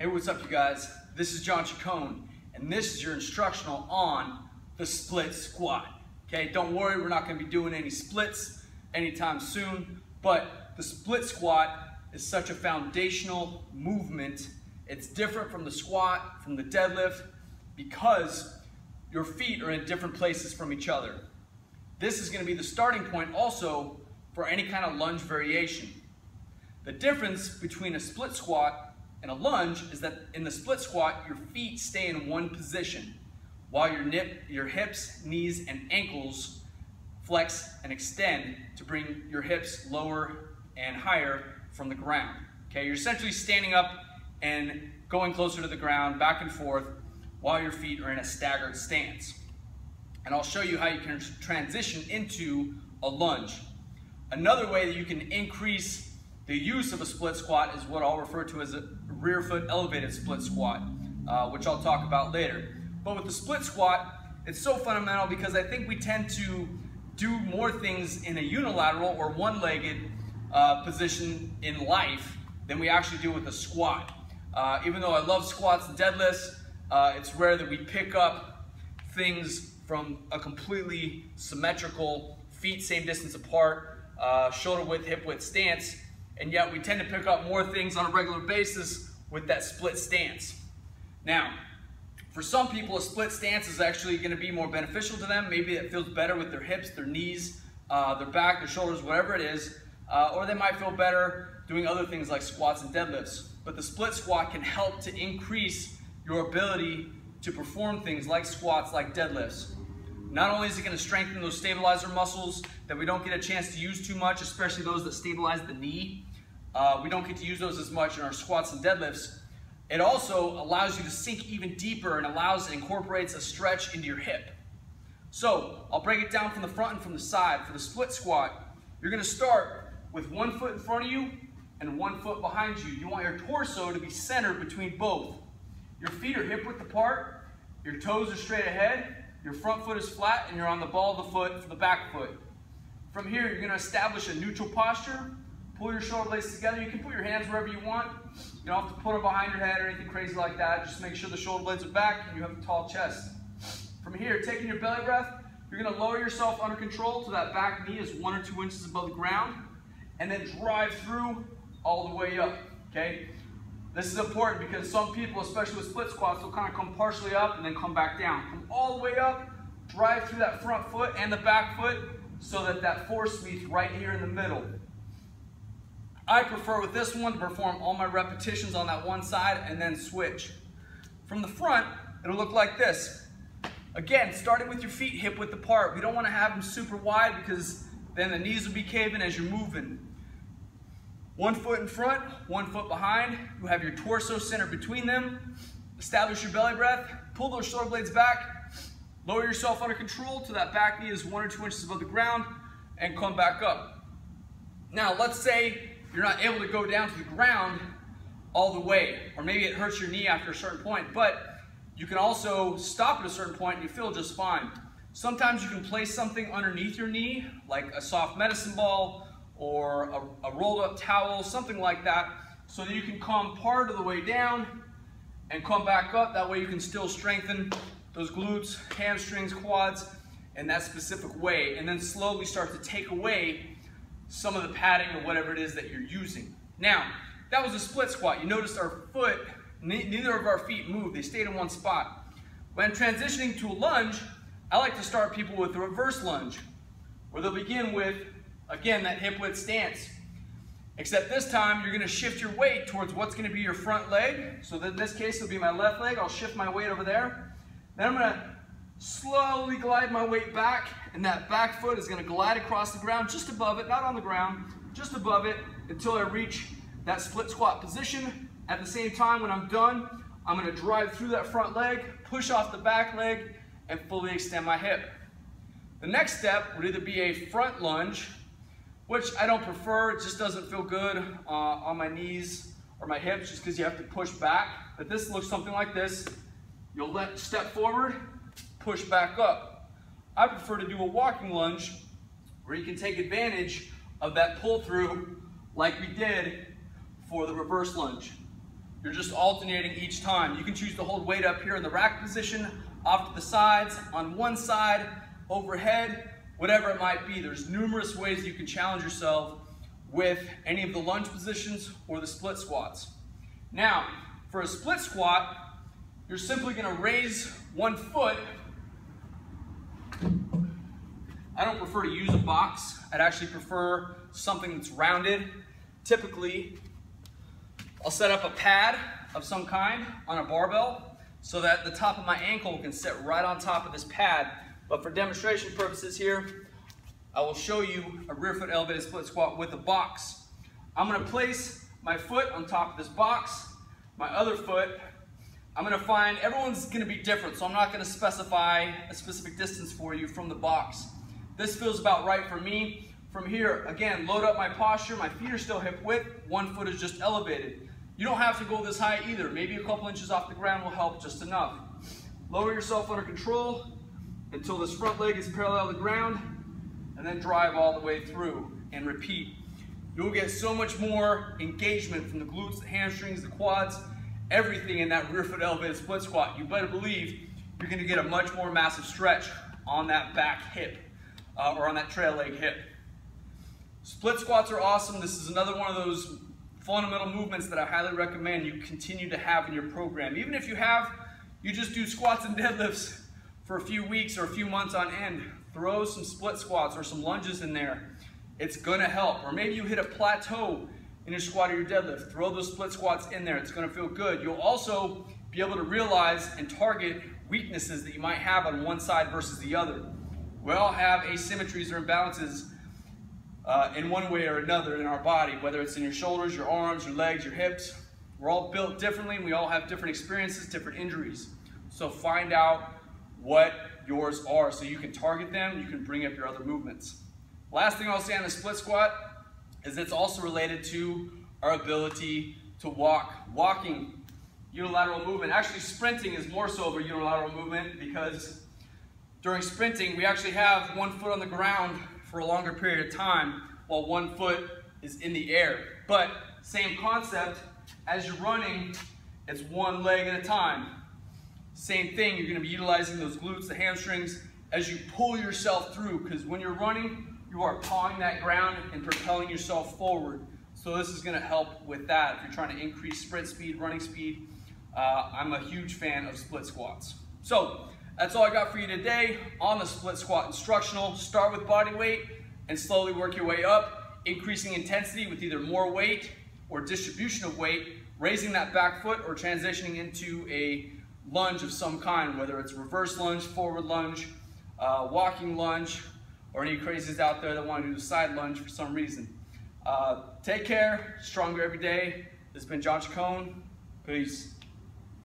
Hey, what's up, you guys? This is John Chacon, and this is your instructional on the split squat. Okay, don't worry, we're not going to be doing any splits anytime soon, but the split squat is such a foundational movement. It's different from the squat, from the deadlift, because your feet are in different places from each other. This is going to be the starting point also for any kind of lunge variation. The difference between a split squat and a lunge is that in the split squat, your feet stay in one position while your hips, knees, and ankles flex and extend to bring your hips lower and higher from the ground. Okay, you're essentially standing up and going closer to the ground, back and forth, while your feet are in a staggered stance. And I'll show you how you can transition into a lunge. Another way that you can increase the use of a split squat is what I'll refer to as a rear foot elevated split squat, which I'll talk about later. But with the split squat, it's so fundamental because I think we tend to do more things in a unilateral or one-legged position in life than we actually do with a squat. Even though I love squats and deadlifts, it's rare that we pick up things from a completely symmetrical, feet same distance apart, shoulder width, hip width stance, and yet we tend to pick up more things on a regular basis with that split stance. Now, for some people, a split stance is actually going to be more beneficial to them. Maybe it feels better with their hips, their knees, their back, their shoulders, whatever it is, or they might feel better doing other things like squats and deadlifts. But the split squat can help to increase your ability to perform things like squats, like deadlifts. Not only is it going to strengthen those stabilizer muscles that we don't get a chance to use too much, especially those that stabilize the knee. We don't get to use those as much in our squats and deadlifts. It also allows you to sink even deeper and incorporates a stretch into your hip. So I'll break it down from the front and from the side. For the split squat, you're going to start with one foot in front of you and one foot behind you. You want your torso to be centered between both. Your feet are hip width apart, your toes are straight ahead, your front foot is flat, and you're on the ball of the foot for the back foot. From here, you're going to establish a neutral posture. Pull your shoulder blades together. You can put your hands wherever you want. You don't have to put them behind your head or anything crazy like that. Just make sure the shoulder blades are back and you have a tall chest. From here, taking your belly breath, you're going to lower yourself under control till that back knee is 1 or 2 inches above the ground, and then drive through all the way up. Okay? This is important because some people, especially with split squats, will kind of come partially up and then come back down. Come all the way up, drive through that front foot and the back foot so that that force meets right here in the middle. I prefer with this one to perform all my repetitions on that one side and then switch. From the front, it'll look like this. Again, starting with your feet hip width apart. We don't want to have them super wide because then the knees will be caving as you're moving. 1 foot in front, 1 foot behind. You have your torso centered between them. Establish your belly breath. Pull those shoulder blades back. Lower yourself under control till that back knee is 1 or 2 inches above the ground and come back up. Now, let's say you're not able to go down to the ground all the way, or maybe it hurts your knee after a certain point, but you can also stop at a certain point and you feel just fine. Sometimes you can place something underneath your knee, like a soft medicine ball or a rolled up towel, something like that, so that you can come part of the way down and come back up. That way you can still strengthen those glutes, hamstrings, quads in that specific way, and then slowly start to take away some of the padding or whatever it is that you're using. Now, that was a split squat. You noticed our foot, neither of our feet moved. They stayed in one spot. When transitioning to a lunge, I like to start people with a reverse lunge, where they'll begin with, again, that hip width stance. Except this time, you're gonna shift your weight towards what's gonna be your front leg. So in this case, it'll be my left leg. I'll shift my weight over there. Then I'm gonna slowly glide my weight back, and that back foot is going to glide across the ground just above it, not on the ground, just above it until I reach that split squat position. At the same time, when I'm done, I'm going to drive through that front leg, push off the back leg, and fully extend my hip. The next step would either be a front lunge, which I don't prefer. It just doesn't feel good on my knees or my hips just because you have to push back. But this looks something like this. You'll step forward, push back up. I prefer to do a walking lunge where you can take advantage of that pull through like we did for the reverse lunge. You're just alternating each time. You can choose to hold weight up here in the rack position, off to the sides, on one side, overhead, whatever it might be. There's numerous ways you can challenge yourself with any of the lunge positions or the split squats. Now, for a split squat, you're simply going to raise one foot. I don't prefer to use a box. I'd actually prefer something that's rounded. Typically, I'll set up a pad of some kind on a barbell so that the top of my ankle can sit right on top of this pad. But for demonstration purposes here, I will show you a rear foot elevated split squat with a box. I'm going to place my foot on top of this box. My other foot, I'm going to find, everyone's going to be different, so I'm not going to specify a specific distance for you from the box. This feels about right for me. From here, again, load up my posture. My feet are still hip width. One foot is just elevated. You don't have to go this high either. Maybe a couple inches off the ground will help just enough. Lower yourself under control until this front leg is parallel to the ground, and then drive all the way through and repeat. You'll get so much more engagement from the glutes, the hamstrings, the quads, everything in that rear foot elevated split squat. You better believe you're going to get a much more massive stretch on that back hip or on that trail leg hip. Split squats are awesome. This is another one of those fundamental movements that I highly recommend you continue to have in your program. Even if you just do squats and deadlifts for a few weeks or a few months on end, throw some split squats or some lunges in there. It's gonna help. Or maybe you hit a plateau in your squat or your deadlift. Throw those split squats in there. It's gonna feel good. You'll also be able to realize and target weaknesses that you might have on one side versus the other. We all have asymmetries or imbalances in one way or another in our body, whether it's in your shoulders, your arms, your legs, your hips. We're all built differently, and we all have different experiences, different injuries. So find out what yours are so you can target them, you can bring up your other movements. Last thing I'll say on the split squat is it's also related to our ability to walk. Walking, unilateral movement. Actually, sprinting is more so of a unilateral movement because during sprinting, we actually have one foot on the ground for a longer period of time while one foot is in the air. But same concept, as you're running, it's one leg at a time. Same thing, you're gonna be utilizing those glutes, the hamstrings, as you pull yourself through, because when you're running, you are pawing that ground and propelling yourself forward. So this is gonna help with that. If you're trying to increase sprint speed, running speed, I'm a huge fan of split squats. So that's all I got for you today on the split squat instructional. Start with body weight and slowly work your way up, increasing intensity with either more weight or distribution of weight, raising that back foot or transitioning into a lunge of some kind, whether it's reverse lunge, forward lunge, walking lunge, or any crazies out there that want to do the side lunge for some reason. Take care, stronger every day. This has been John Chacon. Peace.